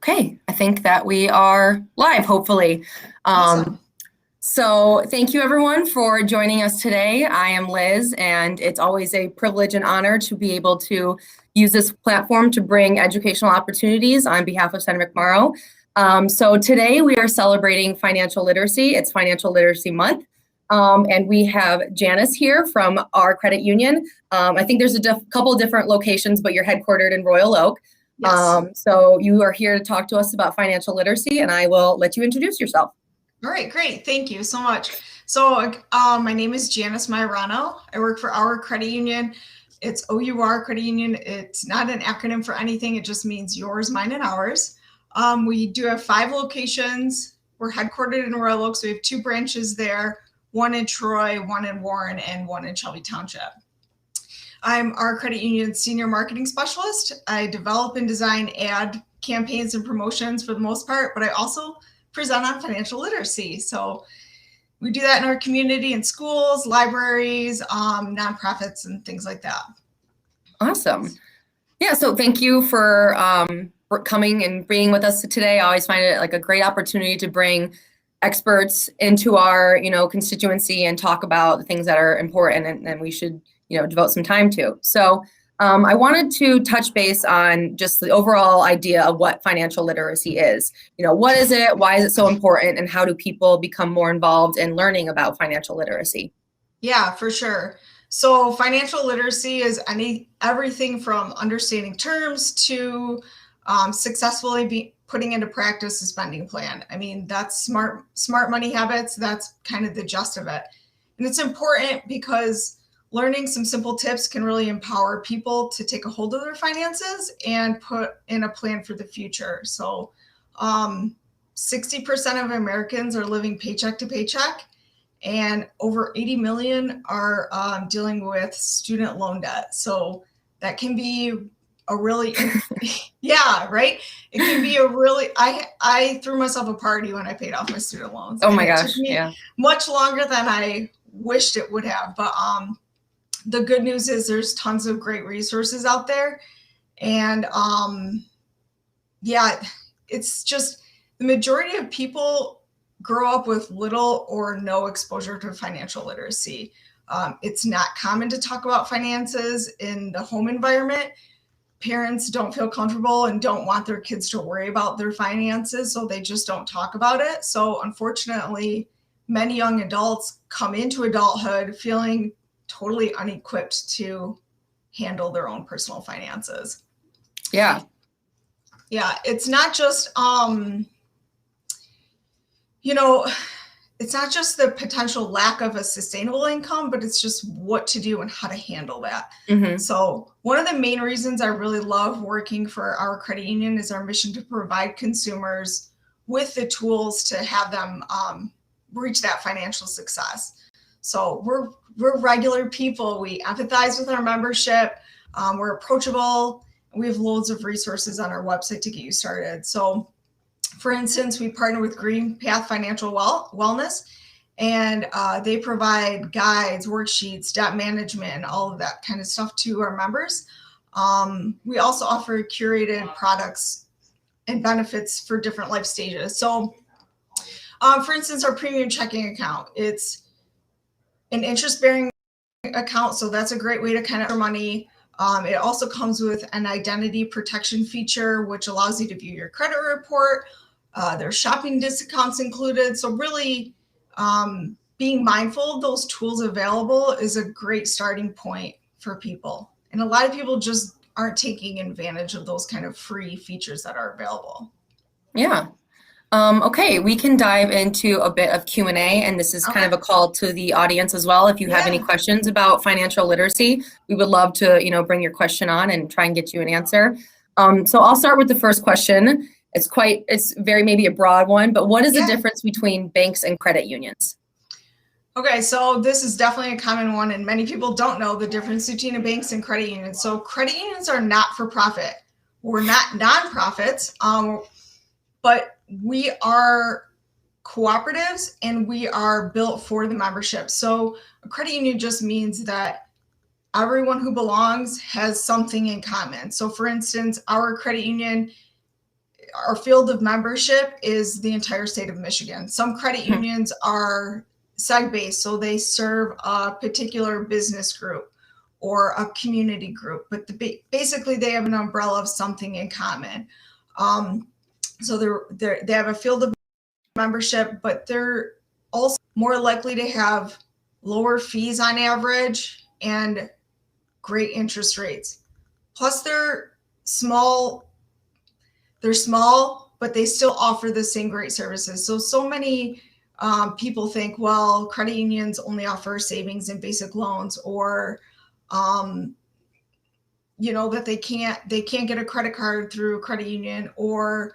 Okay, I think that we are live, hopefully. Awesome. So thank you everyone for joining us today. I am Liz, and it's always a privilege and honor to be able to use this platform to bring educational opportunities on behalf of Senator McMorrow. So today we are celebrating financial literacy. It's Financial Literacy Month. And we have Janice here from our credit union. I think there's a couple of different locations, but you're headquartered in Royal Oak. Yes. So you are here to talk to us about financial literacy, and I will let you introduce yourself. All right, great. Thank you so much. So my name is Janice Majorano. I work for Our Credit Union. It's OUR Credit Union. It's not an acronym for anything. It just means yours, mine, and ours. We do have 5 locations. We're headquartered in Royal Oak, so we have 2 branches there, one in Troy, one in Warren, and one in Shelby Township. I'm Our Credit Union's senior marketing specialist. I develop and design ad campaigns and promotions for the most part, but I also present on financial literacy. So we do that in our community, in schools, libraries, nonprofits, and things like that. Awesome. Yeah, so thank you for coming and being with us today. I always find it like a great opportunity to bring experts into our, constituency and talk about the things that are important and we should, devote some time to. So I wanted to touch base on just the overall idea of what financial literacy is. What is it? Why is it so important? And how do people become more involved in learning about financial literacy? Yeah, for sure. So financial literacy is everything from understanding terms to successfully putting into practice a spending plan. I mean, that's smart money habits. That's kind of the gist of it. And it's important because learning some simple tips can really empower people to take a hold of their finances and put in a plan for the future. So 60% of Americans are living paycheck to paycheck, and over 80 million are dealing with student loan debt. So that can be a really, yeah, right? It can be a really, I threw myself a party when I paid off my student loans. Oh my gosh, it took me yeah. much longer than I wished it would have. But the good news is there's tons of great resources out there. And yeah, it's just the majority of people grow up with little or no exposure to financial literacy. It's not common to talk about finances in the home environment. Parents don't feel comfortable and don't want their kids to worry about their finances, so they just don't talk about it. So unfortunately, many young adults come into adulthood feeling totally unequipped to handle their own personal finances. Yeah. Yeah, it's not just it's not just the potential lack of a sustainable income, but it's just what to do and how to handle that. Mm-hmm. So one of the main reasons I really love working for Our Credit Union is our mission to provide consumers with the tools to have them reach that financial success. So we're regular people. We empathize with our membership. We're approachable. We have loads of resources on our website to get you started. So for instance, we partner with Green Path Financial Wellness, and they provide guides, worksheets, debt management, all of that kind of stuff to our members. We also offer curated products and benefits for different life stages. So for instance, our premium checking account, it's an interest-bearing account, so that's a great way to kind of earn money. It also comes with an identity protection feature, which allows you to view your credit report. There's shopping discounts included. So really being mindful of those tools available is a great starting point for people. And a lot of people just aren't taking advantage of those kind of free features that are available. Yeah. Okay, we can dive into a bit of Q&A, and this is kind of a call to the audience as well. If you have any questions about financial literacy, we would love to, bring your question on and try and get you an answer. So I'll start with the first question. It's very maybe a broad one, but what is the difference between banks and credit unions? Okay, so this is definitely a common one, and many people don't know the difference between banks and credit unions. So credit unions are not for profit. We're not nonprofits, but we are cooperatives and we are built for the membership. So a credit union just means that everyone who belongs has something in common. So for instance, our credit union, our field of membership is the entire state of Michigan. Some credit unions are seg-based, so they serve a particular business group or a community group, but basically they have an umbrella of something in common. So they have a field of membership, but they're also more likely to have lower fees on average and great interest rates. Plus they're small, but they still offer the same great services. So many people think, well, credit unions only offer savings and basic loans, or that they can't get a credit card through a credit union, or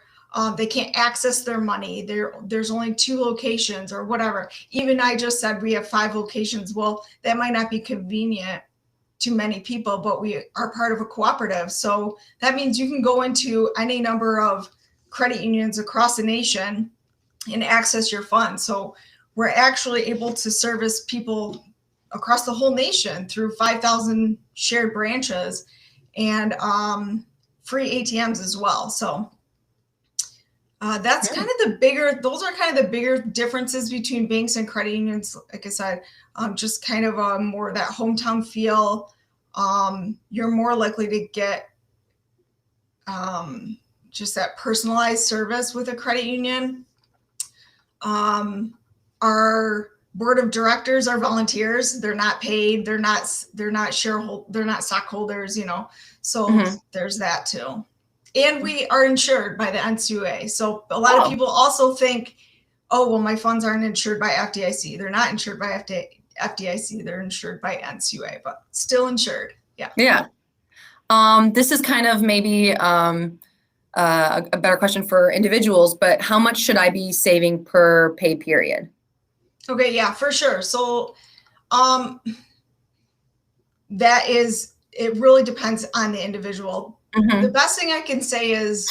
they can't access their money. There's only 2 locations or whatever. Even I just said we have 5 locations. Well, that might not be convenient to many people, but we are part of a cooperative. So that means you can go into any number of credit unions across the nation and access your funds. So we're actually able to service people across the whole nation through 5,000 shared branches and free ATMs as well. So those are kind of the bigger differences between banks and credit unions. Like I said, just kind of more that hometown feel. You're more likely to get just that personalized service with a credit union. Our board of directors are volunteers. They're not paid. They're not stockholders, so there's that too. And we are insured by the NCUA. So a lot of people also think, oh, well, my funds aren't insured by FDIC. They're not insured by FDIC. They're insured by NCUA, but still insured. Yeah. Yeah. This is kind of maybe a better question for individuals, but how much should I be saving per pay period? Okay, yeah, for sure. So it really depends on the individual. The best thing I can say is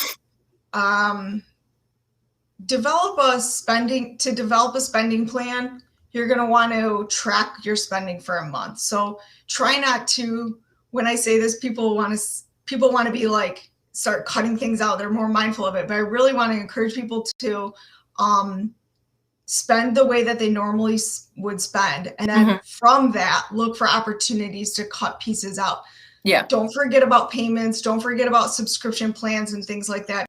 develop a spending plan. You're going to want to track your spending for a month. So try not to, when I say this, people want to be like, start cutting things out. They're more mindful of it, but I really want to encourage people to spend the way that they normally would spend. And then from that, look for opportunities to cut pieces out. Yeah. Don't forget about payments. Don't forget about subscription plans and things like that,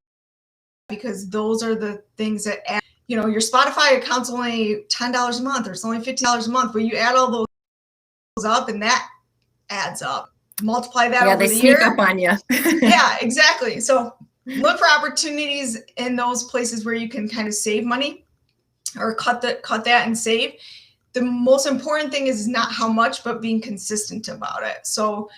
because those are the things that add, your Spotify account's only $10 a month, or it's only $15 a month, but you add all those up and that adds up. Multiply that over the year. Yeah, they sneak up on you. Yeah, exactly. So look for opportunities in those places where you can kind of save money or cut that and save. The most important thing is not how much, but being consistent about it. So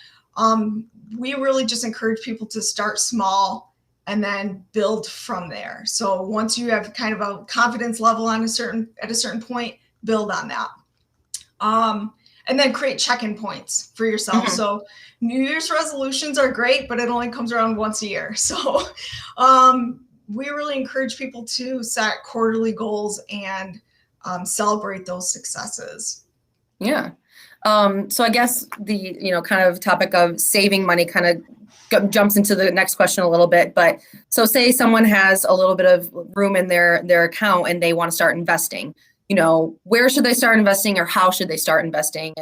we really just encourage people to start small and then build from there. So once you have kind of a confidence level at a certain point, build on that. And then create check-in points for yourself. So New Year's resolutions are great, but it only comes around once a year. So we really encourage people to set quarterly goals and celebrate those successes. Yeah. So I guess the, kind of topic of saving money kind of jumps into the next question a little bit. But so say someone has a little bit of room in their account and they want to start investing. Where should they start investing, or how should they start investing?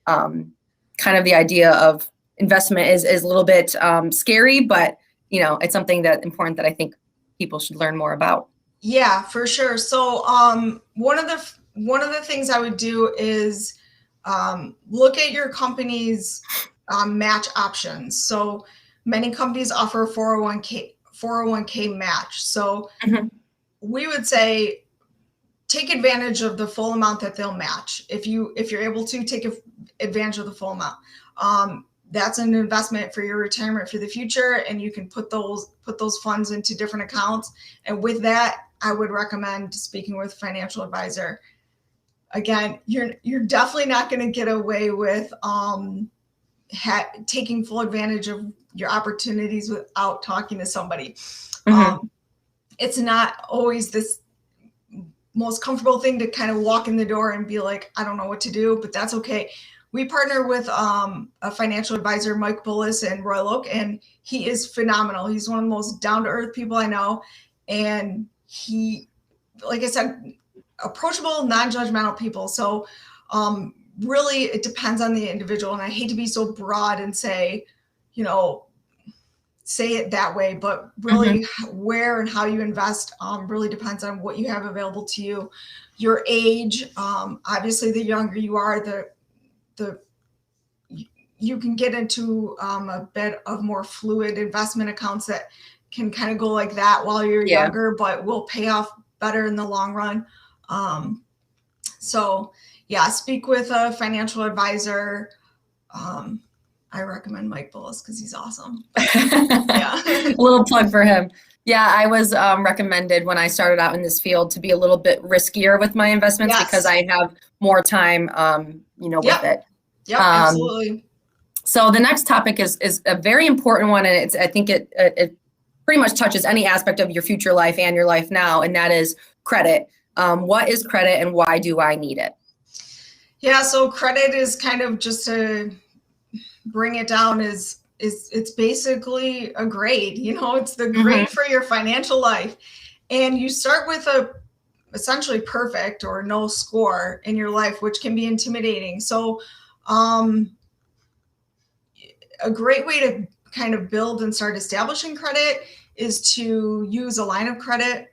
And, kind of the idea of investment is a little bit scary, but, it's something important that I think people should learn more about. Yeah, for sure. So one of the things I would do is look at your company's match options. So many companies offer a 401k match. So we would say, take advantage of the full amount that they'll match. If you're able to take advantage of the full amount, that's an investment for your retirement for the future, and you can put those funds into different accounts. And with that, I would recommend speaking with a financial advisor. Again, you're definitely not going to get away with taking full advantage of your opportunities without talking to somebody. It's not always this most comfortable thing to kind of walk in the door and be like, I don't know what to do, but that's okay. we partner with a financial advisor, Mike Bullis in Royal Oak, and he is phenomenal. He's one of the most down-to-earth people I know. And he, like I said, approachable, non-judgmental people. So really it depends on the individual. And I hate to be so broad and say, say it that way, but really where and how you invest really depends on what you have available to you, your age. Obviously, the younger you are, you can get into a bit of more fluid investment accounts that can kind of go like that while you're younger, but will pay off better in the long run. So yeah, speak with a financial advisor. I recommend Mike Bullis because he's awesome. Yeah. A little plug for him. Yeah, I was recommended when I started out in this field to be a little bit riskier with my investments because I have more time, with it. Yep, absolutely. So the next topic is a very important one, and I think it pretty much touches any aspect of your future life and your life now, and that is credit. What is credit, and why do I need it? Yeah, so credit is kind of, just to bring it down, is it's basically a grade. It's the grade for your financial life, and you start with a essentially perfect or no score in your life, which can be intimidating. So a great way to kind of build and start establishing credit is to use a line of credit.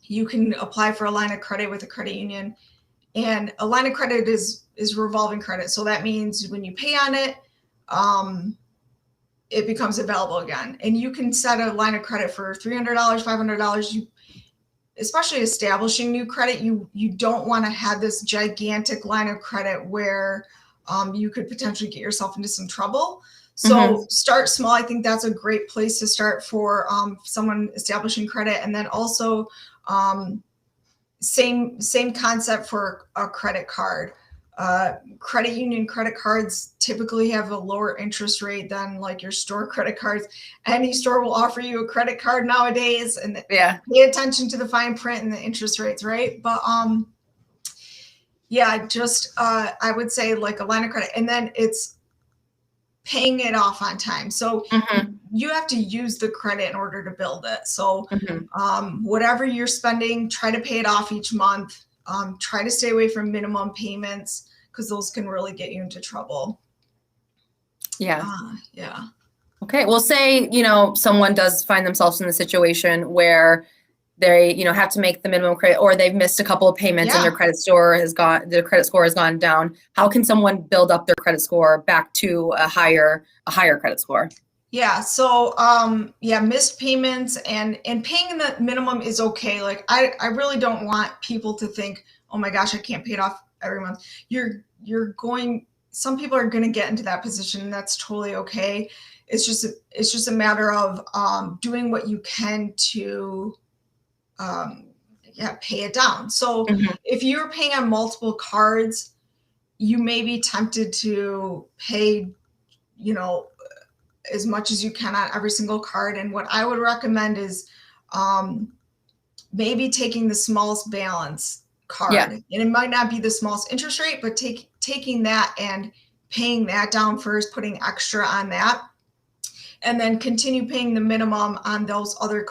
You can apply for a line of credit with a credit union, and a line of credit is revolving credit. So that means when you pay on it, it becomes available again. And you can set a line of credit for $300, $500. Especially establishing new credit, you don't want to have this gigantic line of credit where you could potentially get yourself into some trouble. So start small. I think that's a great place to start for someone establishing credit. And then also same concept for a credit card. Credit union credit cards typically have a lower interest rate than like your store credit cards. Any store will offer you a credit card nowadays, and pay attention to the fine print and the interest rates, right? But I would say like a line of credit, and then it's paying it off on time. So you have to use the credit in order to build it. So whatever you're spending, try to pay it off each month. Try to stay away from minimum payments because those can really get you into trouble. Yeah. Okay. Well, say, someone does find themselves in the situation where they, have to make the minimum credit, or they've missed a couple of payments and their credit score has gone down. How can someone build up their credit score back to a higher credit score? Yeah. So, missed payments and paying the minimum is okay. Like I really don't want people to think, oh my gosh, I can't pay it off every month. Some people are going to get into that position, and that's totally okay. It's just a matter of doing what you can to pay it down. So if you're paying on multiple cards, you may be tempted to pay, as much as you can on every single card. And what I would recommend is maybe taking the smallest balance card. And it might not be the smallest interest rate, but taking that and paying that down first, putting extra on that, and then continue paying the minimum on those other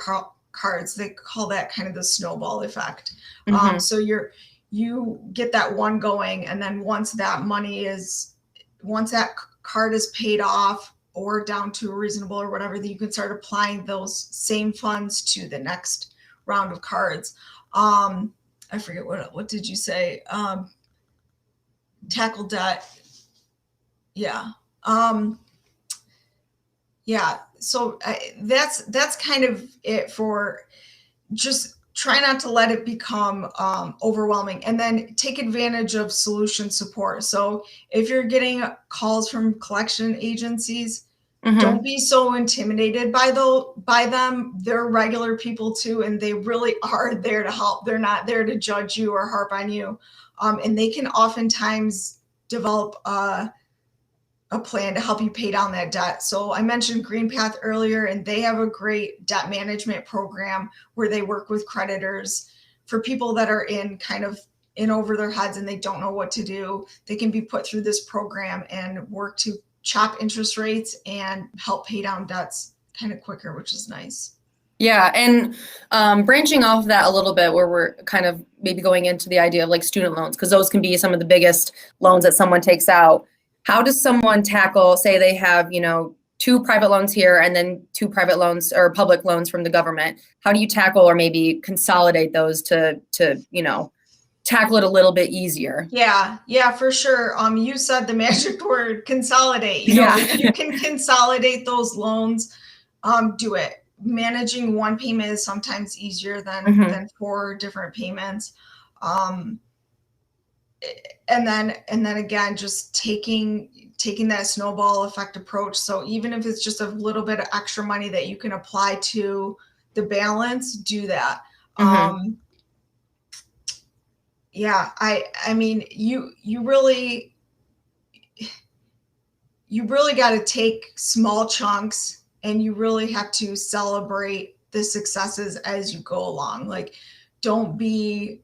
cards. They call that kind of the snowball effect. So you get that one going, and then once that card is paid off or down to a reasonable or whatever, that you can start applying those same funds to the next round of cards. I forget what did you say? Tackle debt. Yeah. So that's kind of it for just try not to let it become overwhelming, and then take advantage of solution support. So if you're getting calls from collection agencies, don't be so intimidated by them. They're regular people too, and they really are there to help. They're not there to judge you or harp on you. And they can oftentimes develop a plan to help you pay down that debt. So I mentioned GreenPath earlier, and they have a great debt management program where they work with creditors for people that are in kind of in over their heads and they don't know what to do, they can be put through this program and work to chop interest rates and help pay down debts kind of quicker, which is nice. Yeah, and branching off of that a little bit, where we're kind of maybe going into the idea of like student loans, because those can be some of the biggest loans that someone takes out. How does someone tackle, say they have, you know, two private loans here and then two private loans or public loans from the government? How do you tackle or maybe consolidate those to you know, tackle it a little bit easier? Yeah, for sure. You said the magic word, consolidate. You know, Yeah. if you can consolidate those loans, do it. Managing one payment is sometimes easier than four different payments. And then again, just taking that snowball effect approach. So even if it's just a little bit of extra money that you can apply to the balance, do that. Yeah, I mean, you really got to take small chunks, and you really have to celebrate the successes as you go along. Like, don't be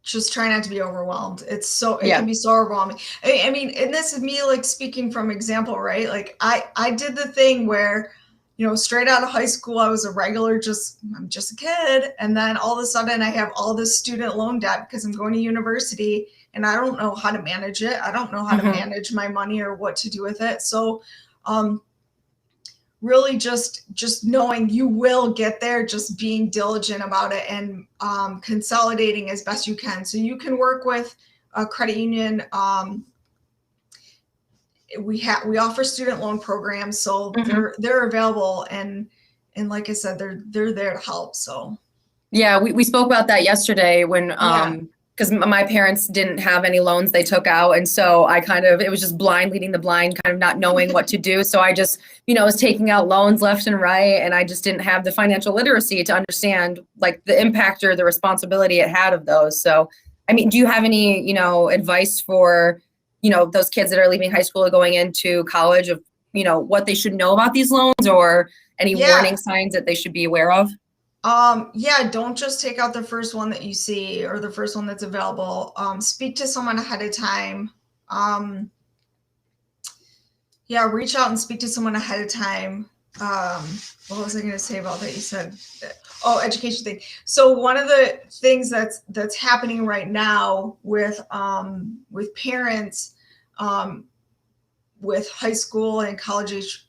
just try not to be overwhelmed. It can be so overwhelming. I mean, and this is me like speaking from example, right? Like I did the thing where, you know, straight out of high school, I was a regular, I'm just a kid. And then all of a sudden I have all this student loan debt because I'm going to university and I don't know how to manage it. I don't know how to manage my money or what to do with it. So, really just knowing you will get there, just being diligent about it and consolidating as best you can. So you can work with a credit union. We offer student loan programs, so they're available, and like I said, they're there to help. So yeah, we spoke about that yesterday when because my parents didn't have any loans they took out. And so it was just blind leading the blind, kind of not knowing what to do. So I just, you know, was taking out loans left and right. And I just didn't have the financial literacy to understand like the impact or the responsibility it had of those. So, I mean, do you have any, you know, advice for, you know, those kids that are leaving high school or going into college of, you know, what they should know about these loans or any warning signs that they should be aware of? Don't just take out the first one that you see or the first one that's available. Speak to someone ahead of time. Reach out and speak to someone ahead of time. What was I going to say about that? You said, education thing. So one of the things that's happening right now with parents, with high school and college age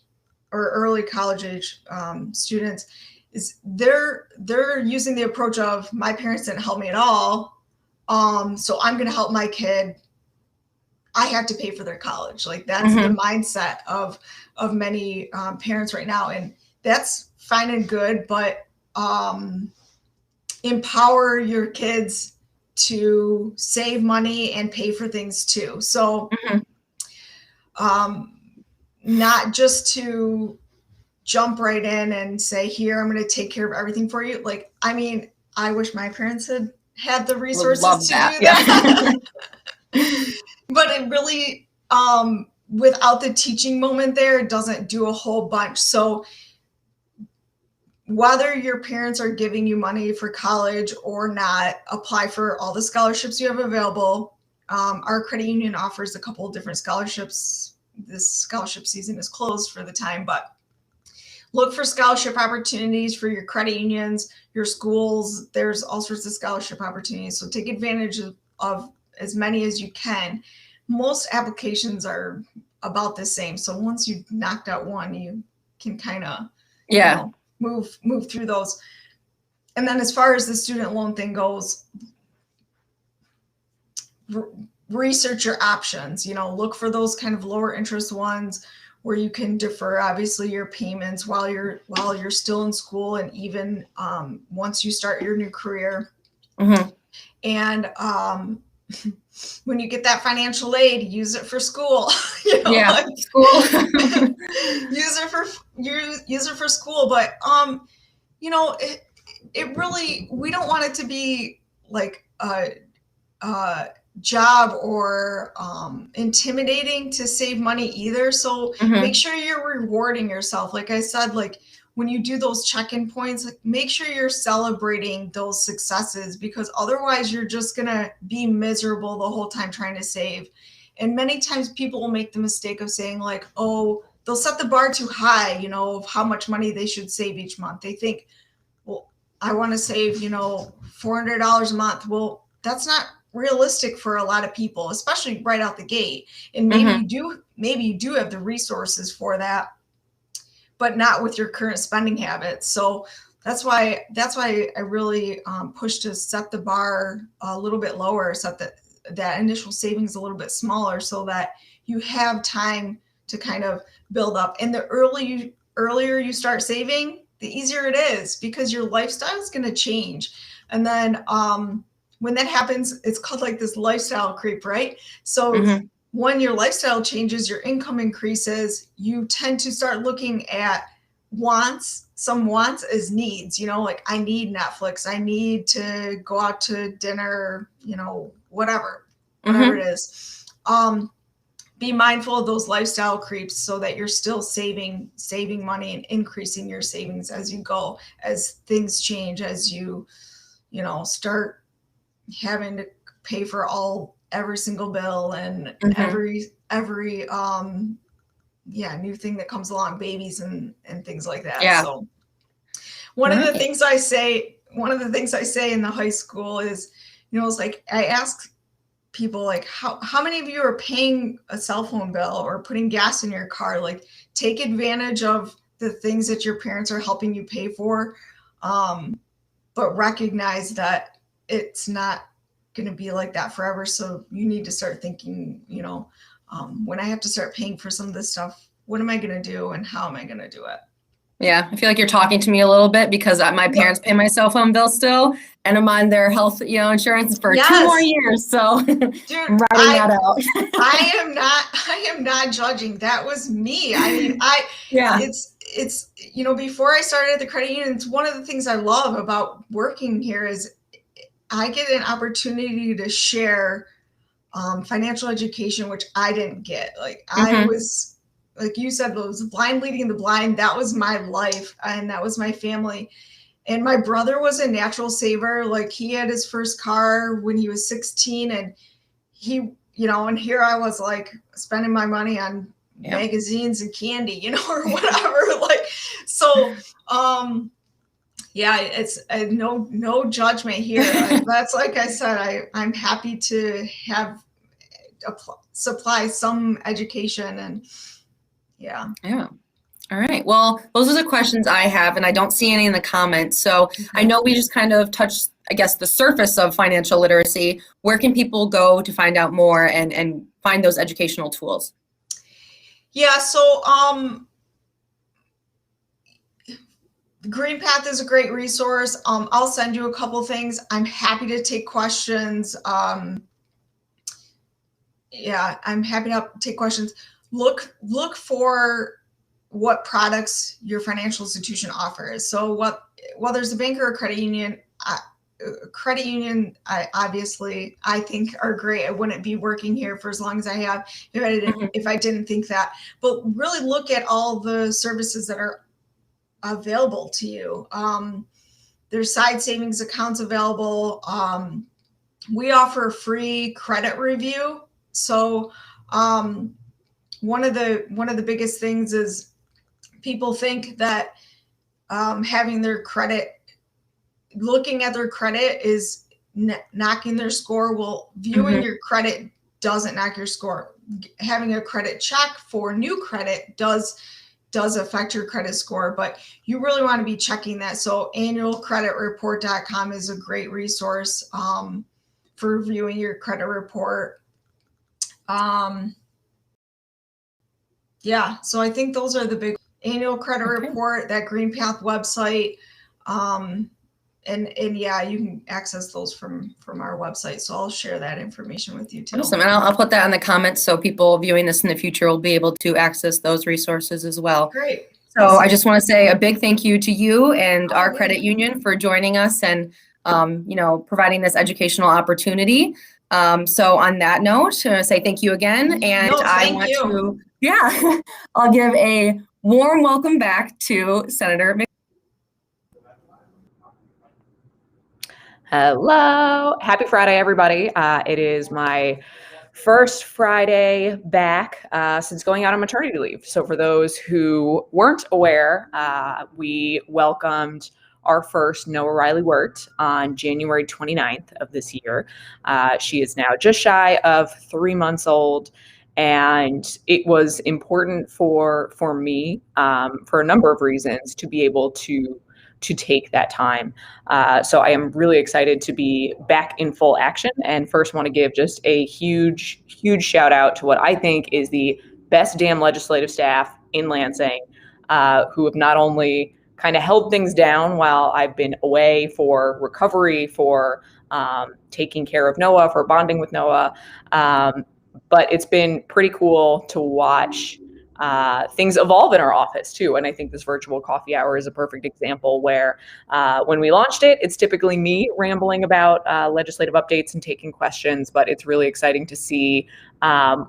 or early college age students, is they're using the approach of my parents didn't help me at all, so I'm going to help my kid. I have to pay for their college. Like that's the mindset of many parents right now, and that's fine and good. But empower your kids to save money and pay for things too. So, not just to jump right in and say, here, I'm going to take care of everything for you. Like, I mean, I wish my parents had the resources to do that. But it really, without the teaching moment there, it doesn't do a whole bunch. So whether your parents are giving you money for college or not, apply for all the scholarships you have available. Our credit union offers a couple of different scholarships. This scholarship season is closed for the time, but look for scholarship opportunities for your credit unions, your schools. There's all sorts of scholarship opportunities. So take advantage of as many as you can. Most applications are about the same. So once you've knocked out one, you can kind of move through those. And then as far as the student loan thing goes, research your options. You know, look for those kind of lower interest ones where you can defer obviously your payments while you're still in school, and even once you start your new career. And when you get that financial aid, use it for school. School. use it for school. But you know, it really, we don't want it to be like a job or intimidating to save money either. So make sure you're rewarding yourself. Like I said, like when you do those check-in points, like, make sure you're celebrating those successes, because otherwise you're just going to be miserable the whole time trying to save. And many times people will make the mistake of saying like, oh, they'll set the bar too high, you know, of how much money they should save each month. They think, well, I want to save, you know, $400 a month. Well, that's not realistic for a lot of people, especially right out the gate. And maybe you do have the resources for that, but not with your current spending habits. So that's why I really push to set the bar a little bit lower, set that initial savings a little bit smaller, so that you have time to kind of build up. And the earlier you start saving, the easier it is, because your lifestyle is going to change. And then when that happens, it's called like this lifestyle creep, right? So when your lifestyle changes, your income increases, you tend to start looking at some wants as needs, you know, like I need Netflix, I need to go out to dinner, you know, whatever it is. Be mindful of those lifestyle creeps so that you're still saving money and increasing your savings as you go, as things change, as you start having to pay for every single bill and every new thing that comes along, babies and things like that. Yeah. So one of the things I say in the high school is, you know, it's like I ask people like, how many of you are paying a cell phone bill or putting gas in your car? Like, take advantage of the things that your parents are helping you pay for, but recognize that it's not going to be like that forever. So you need to start thinking, you know, when I have to start paying for some of this stuff, what am I going to do and how am I going to do it? Yeah, I feel like you're talking to me a little bit, because my parents pay my cell phone bill still, and I'm on their health, insurance for 2 more years. So dude, I'm writing that out. I am not judging. That was me. I mean, it's, you know, before I started at the credit union, it's one of the things I love about working here is I get an opportunity to share financial education, which I didn't get. Like I was, like you said, those blind leading the blind. That was my life, and that was my family. And my brother was a natural saver. Like he had his first car when he was 16, and he, you know, and here I was like spending my money on magazines and candy, you know, or whatever. Like, so, it's no judgment here. That's, like I said, I'm happy to supply some education, and yeah. All right. Well, those are the questions I have, and I don't see any in the comments. So I know we just kind of touched, I guess, the surface of financial literacy. Where can people go to find out more and find those educational tools? Yeah. So, Green Path is a great resource. I'll send you a couple things. I'm happy to take questions. I'm happy to take questions. Look for what products your financial institution offers. So whether it's a bank or a credit union, I obviously think are great. I wouldn't be working here for as long as I have if I didn't think that. But really look at all the services that are available to you. There's side savings accounts available. We offer a free credit review. So one of the biggest things is people think that looking at their credit is knocking their score. Well, viewing your credit doesn't knock your score. Having a credit check for new credit does affect your credit score, but you really want to be checking that. So annualcreditreport.com is a great resource for reviewing your credit report. So I think those are the big annual credit report, that Green Path website. And you can access those from our website. So I'll share that information with you too. Awesome. And I'll put that in the comments so people viewing this in the future will be able to access those resources as well. Great. So awesome. I just want to say a big thank you to you and our credit union for joining us and, providing this educational opportunity. So on that note, I'm going to say thank you again. And I'll give a Warm welcome back to Senator Hello. Happy Friday, everybody. It is my first Friday back since going out on maternity leave. So for those who weren't aware, we welcomed our first Noah Riley Wirt on January 29th of this year. She is now just shy of 3 months old. And it was important for me, for a number of reasons, to be able to take that time. So I am really excited to be back in full action, and first want to give just a huge shout out to what I think is the best damn legislative staff in Lansing, who have not only kind of held things down while I've been away for recovery, for taking care of Noah, for bonding with Noah, but it's been pretty cool to watch things evolve in our office too. And I think this virtual coffee hour is a perfect example where when we launched it, it's typically me rambling about legislative updates and taking questions, but it's really exciting to see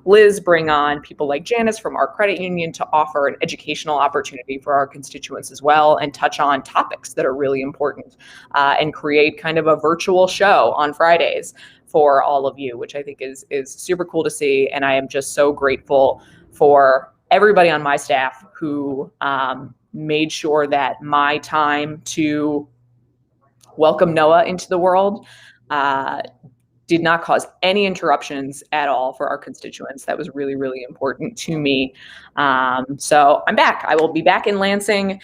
Liz bring on people like Janice from our credit union to offer an educational opportunity for our constituents as well, and touch on topics that are really important, and create kind of a virtual show on Fridays for all of you, which I think is super cool to see. And I am just so grateful for everybody on my staff who made sure that my time to welcome Noah into the world did not cause any interruptions at all for our constituents. That was really, really important to me. So I'm back. I will be back in Lansing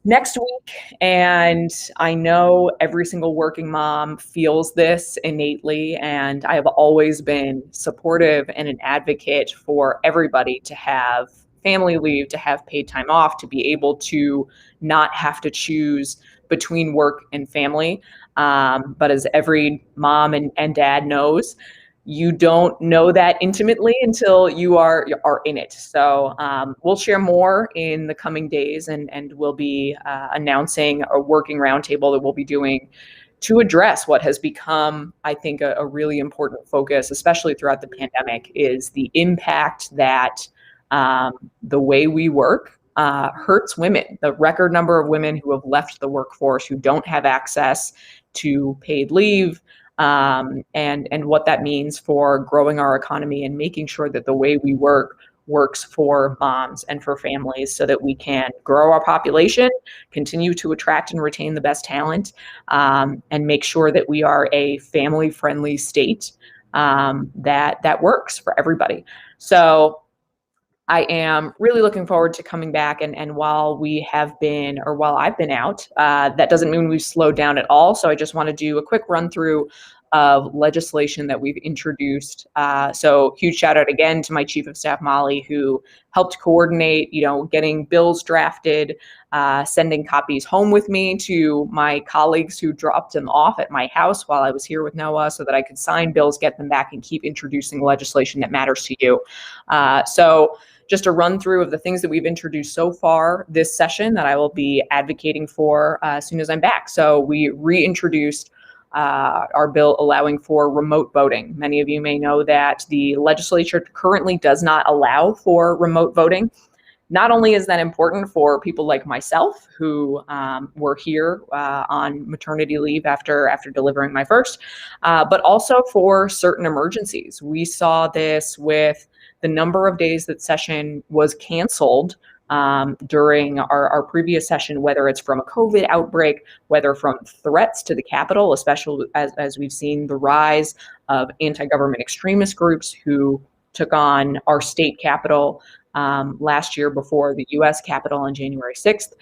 next week, and I know every single working mom feels this innately, and I have always been supportive and an advocate for everybody to have family leave, to have paid time off, to be able to not have to choose between work and family. But as every mom and dad knows, you don't know that intimately until you are in it. So we'll share more in the coming days, and we'll be announcing a working roundtable that we'll be doing to address what has become, I think, a really important focus, especially throughout the pandemic, is the impact that the way we work hurts women. The record number of women who have left the workforce, who don't have access to paid leave, and what that means for growing our economy and making sure that the way we work works for moms and for families, so that we can grow our population, continue to attract and retain the best talent, and make sure that we are a family-friendly state that works for everybody. So I am really looking forward to coming back. And while I've been out, that doesn't mean we've slowed down at all. So I just want to do a quick run through of legislation that we've introduced. So huge shout out again to my Chief of Staff, Molly, who helped coordinate, getting bills drafted, sending copies home with me to my colleagues who dropped them off at my house while I was here with Noah, so that I could sign bills, get them back, and keep introducing legislation that matters to you. So just a run through of the things that we've introduced so far this session that I will be advocating for as soon as I'm back. So we reintroduced our bill allowing for remote voting. Many of you may know that the legislature currently does not allow for remote voting. Not only is that important for people like myself who were here on maternity leave after delivering my first, but also for certain emergencies. We saw this with the number of days that session was canceled during our previous session, whether it's from a COVID outbreak, whether from threats to the Capitol, especially as we've seen the rise of anti-government extremist groups who took on our state capitol last year before the U.S. Capitol on January 6th.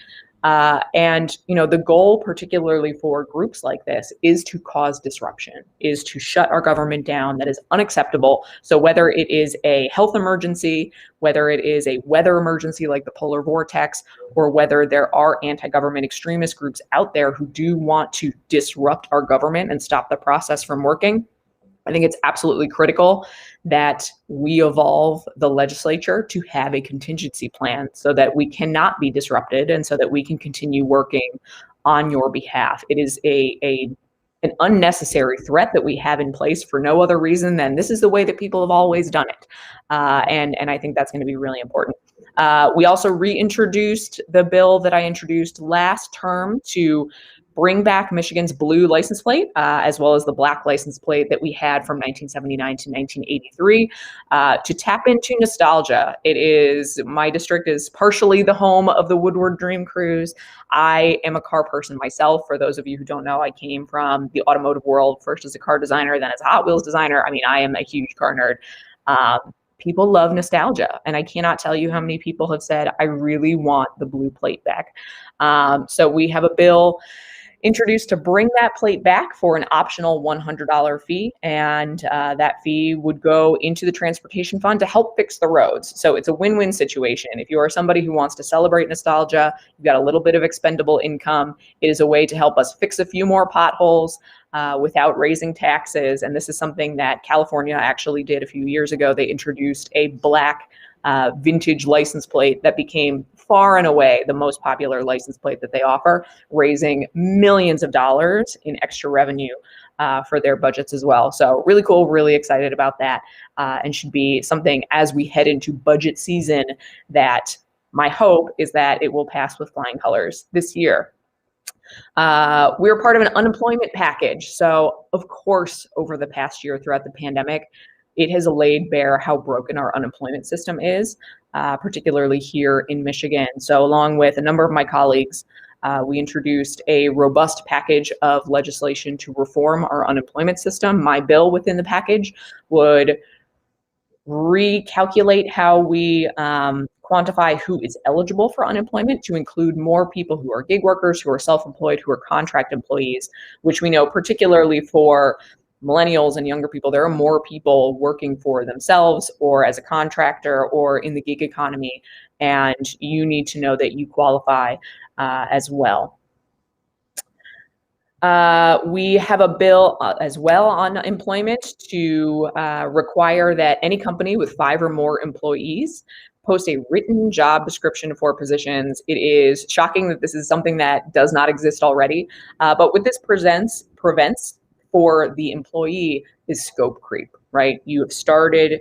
And the goal, particularly for groups like this, is to cause disruption, is to shut our government down. That is unacceptable. So whether it is a health emergency, whether it is a weather emergency like the polar vortex, or whether there are anti-government extremist groups out there who do want to disrupt our government and stop the process from working, I think it's absolutely critical that we evolve the legislature to have a contingency plan so that we cannot be disrupted and so that we can continue working on your behalf. It is an unnecessary threat that we have in place for no other reason than this is the way that people have always done it. And I think that's going to be really important. We also reintroduced the bill that I introduced last term to bring back Michigan's blue license plate, as well as the black license plate that we had from 1979 to 1983, to tap into nostalgia. My district is partially the home of the Woodward Dream Cruise. I am a car person myself. For those of you who don't know, I came from the automotive world, first as a car designer, then as a Hot Wheels designer. I mean, I am a huge car nerd. People love nostalgia, and I cannot tell you how many people have said, I really want the blue plate back. So we have a bill introduced to bring that plate back for an optional $100 fee, and that fee would go into the transportation fund to help fix the roads. So it's a win-win situation. If you are somebody who wants to celebrate nostalgia, you've got a little bit of expendable income, it is a way to help us fix a few more potholes without raising taxes. And this is something that California actually did a few years ago. They introduced a black vintage license plate that became far and away the most popular license plate that they offer, raising millions of dollars in extra revenue for their budgets as well. So really cool, really excited about that, and should be something as we head into budget season that my hope is that it will pass with flying colors this year. We're part of an unemployment package. So of course, over the past year throughout the pandemic, it has laid bare how broken our unemployment system is, particularly here in Michigan. So along with a number of my colleagues, we introduced a robust package of legislation to reform our unemployment system. My bill within the package would recalculate how we quantify who is eligible for unemployment to include more people who are gig workers, who are self-employed, who are contract employees, which we know particularly for millennials and younger people, there are more people working for themselves or as a contractor or in the gig economy, and you need to know that you qualify as well. We have a bill as well on employment to require that any company with 5 or more employees post a written job description for positions. It is shocking that this is something that does not exist already, but what this prevents for the employee is scope creep, right? You have started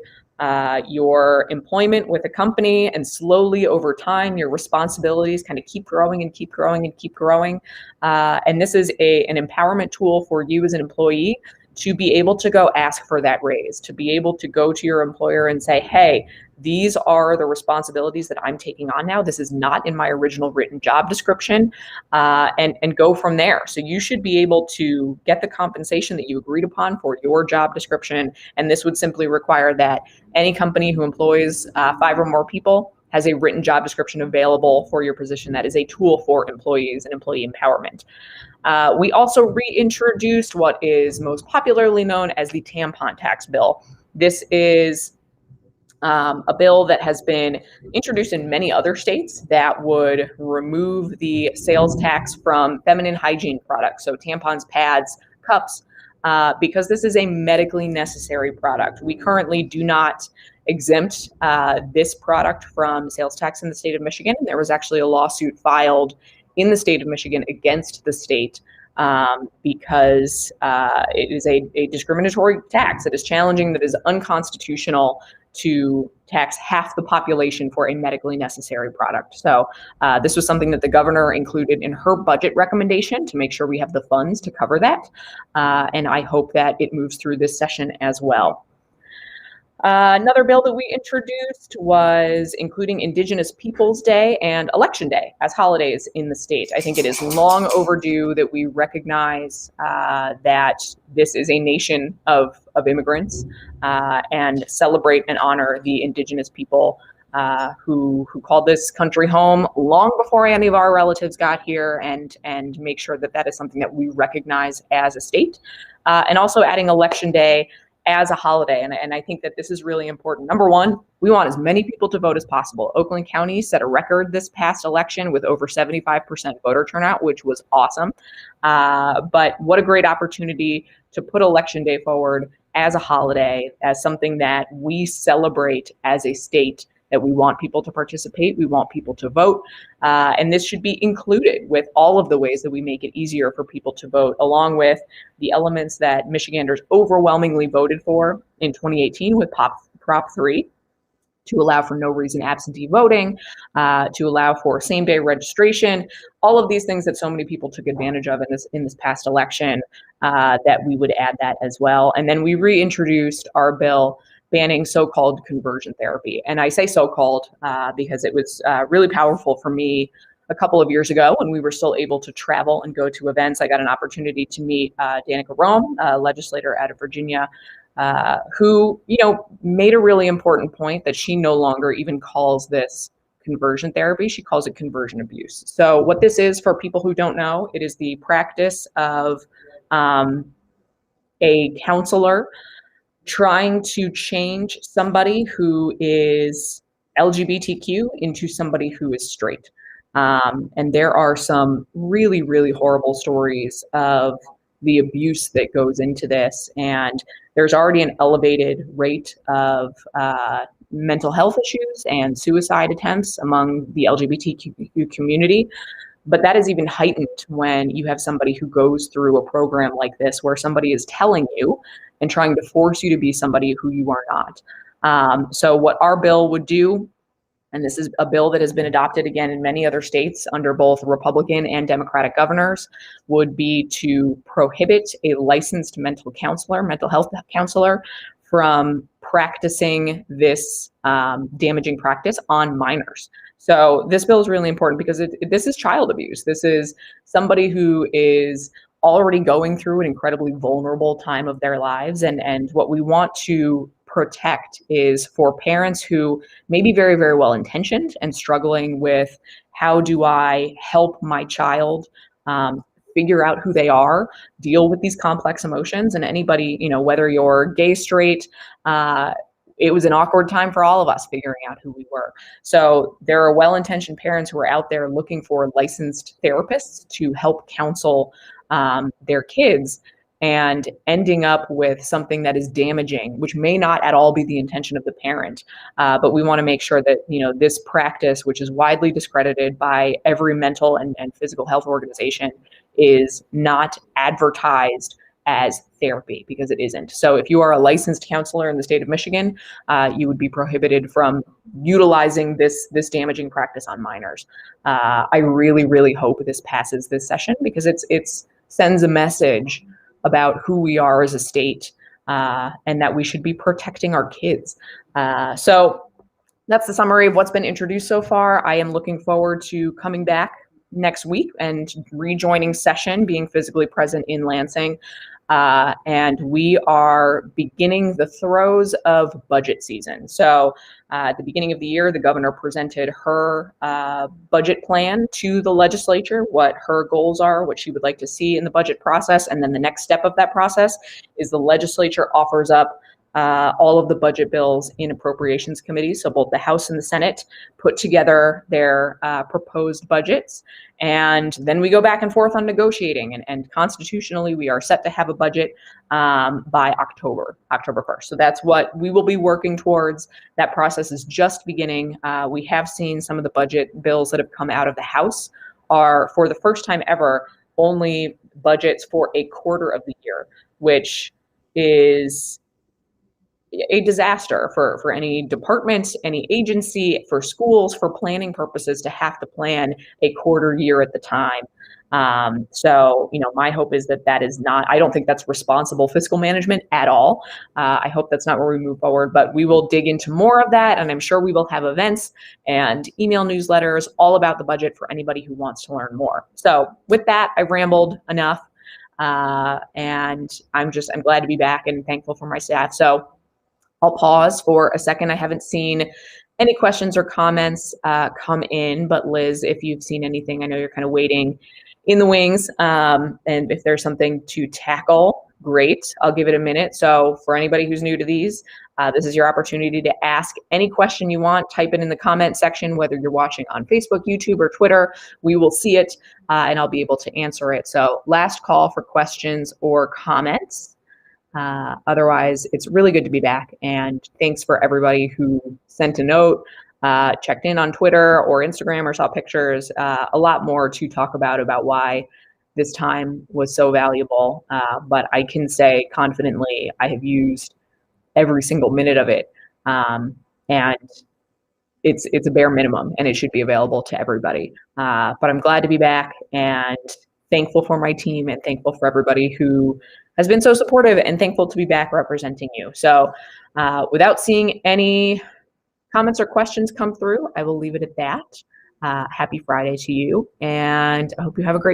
your employment with a company, and slowly over time, your responsibilities kind of keep growing and keep growing and keep growing. And this is an empowerment tool for you as an employee to be able to go ask for that raise, to be able to go to your employer and say, hey, these are the responsibilities that I'm taking on now. This is not in my original written job description, and go from there. So you should be able to get the compensation that you agreed upon for your job description. And this would simply require that any company who employs 5 or more people has a written job description available for your position. That is a tool for employees and employee empowerment. We also reintroduced what is most popularly known as the tampon tax bill. This is a bill that has been introduced in many other states that would remove the sales tax from feminine hygiene products, so tampons, pads, cups, because this is a medically necessary product. We currently do not exempt this product from sales tax in the state of Michigan. There was actually a lawsuit filed in the state of Michigan against the state because it is a discriminatory tax. It is challenging, that is unconstitutional to tax half the population for a medically necessary product. So this was something that the governor included in her budget recommendation to make sure we have the funds to cover that. And I hope that it moves through this session as well. Another bill that we introduced was including Indigenous Peoples Day and Election Day as holidays in the state. I think it is long overdue that we recognize that this is a nation of immigrants and celebrate and honor the Indigenous people who called this country home long before any of our relatives got here, and make sure that that is something that we recognize as a state. And also adding Election Day as a holiday. And I think that this is really important. Number one, we want as many people to vote as possible. Oakland County set a record this past election with over 75% voter turnout, which was awesome. But what a great opportunity to put Election Day forward as a holiday, as something that we celebrate as a state, that we want people to participate, we want people to vote, and this should be included with all of the ways that we make it easier for people to vote, along with the elements that Michiganders overwhelmingly voted for in 2018 with Prop 3. to allow for no reason absentee voting, to allow for same-day registration, all of these things that so many people took advantage of in this past election, that we would add that as well. And then we reintroduced our bill banning so-called conversion therapy. And I say so-called because it was really powerful for me a couple of years ago when we were still able to travel and go to events. I got an opportunity to meet Danica Rome, a legislator out of Virginia, who, made a really important point that she no longer even calls this conversion therapy. She calls it conversion abuse. So what this is, for people who don't know, it is the practice of a counselor trying to change somebody who is LGBTQ into somebody who is straight. And there are some really, really horrible stories of the abuse that goes into this. And there's already an elevated rate of mental health issues and suicide attempts among the LGBTQ community. But that is even heightened when you have somebody who goes through a program like this, where somebody is telling you and trying to force you to be somebody who you are not. So what our bill would do, and this is a bill that has been adopted again in many other states under both Republican and Democratic governors, would be to prohibit a licensed mental health counselor from practicing this damaging practice on minors. So this bill is really important because this is child abuse. This is somebody who is already going through an incredibly vulnerable time of their lives. And what we want to protect is for parents who may be very, very well intentioned and struggling with, how do I help my child figure out who they are, deal with these complex emotions. And anybody, whether you're gay, straight, it was an awkward time for all of us figuring out who we were. So there are well-intentioned parents who are out there looking for licensed therapists to help counsel their kids, and ending up with something that is damaging, which may not at all be the intention of the parent. But we want to make sure that, this practice, which is widely discredited by every mental and physical health organization, is not advertised as therapy, because it isn't. So if you are a licensed counselor in the state of Michigan, you would be prohibited from utilizing this damaging practice on minors. I really, really hope this passes this session, because it's sends a message about who we are as a state, and that we should be protecting our kids. So that's the summary of what's been introduced so far. I am looking forward to coming back next week and rejoining session, being physically present in Lansing. And we are beginning the throes of budget season. So at the beginning of the year, the governor presented her budget plan to the legislature, what her goals are, what she would like to see in the budget process. And then the next step of that process is the legislature offers up all of the budget bills in appropriations committees. So both the House and the Senate put together their proposed budgets. And then we go back and forth on negotiating. And constitutionally, we are set to have a budget by October 1st. So that's what we will be working towards. That process is just beginning. We have seen some of the budget bills that have come out of the House are, for the first time ever, only budgets for a quarter of the year, which is a disaster for any department, any agency, for schools, for planning purposes, to have to plan a quarter year at the time. So, my hope is that is not, I don't think that's responsible fiscal management at all. I hope that's not where we move forward, but we will dig into more of that. And I'm sure we will have events and email newsletters all about the budget for anybody who wants to learn more. So with that, I've rambled enough. And I'm glad to be back and thankful for my staff. So I'll pause for a second. I haven't seen any questions or comments come in, but Liz, if you've seen anything, I know you're kind of waiting in the wings. And if there's something to tackle, great. I'll give it a minute. So for anybody who's new to these, this is your opportunity to ask any question you want. Type it in the comment section, whether you're watching on Facebook, YouTube, or Twitter. We will see it and I'll be able to answer it. So last call for questions or comments. Otherwise, it's really good to be back. And thanks for everybody who sent a note, checked in on Twitter or Instagram or saw pictures. A lot more to talk about why this time was so valuable. But I can say confidently, I have used every single minute of it. And it's a bare minimum, and it should be available to everybody. But I'm glad to be back, and thankful for my team, and thankful for everybody who has been so supportive, and thankful to be back representing you. So without seeing any comments or questions come through, I will leave it at that. Happy Friday to you, and I hope you have a great week.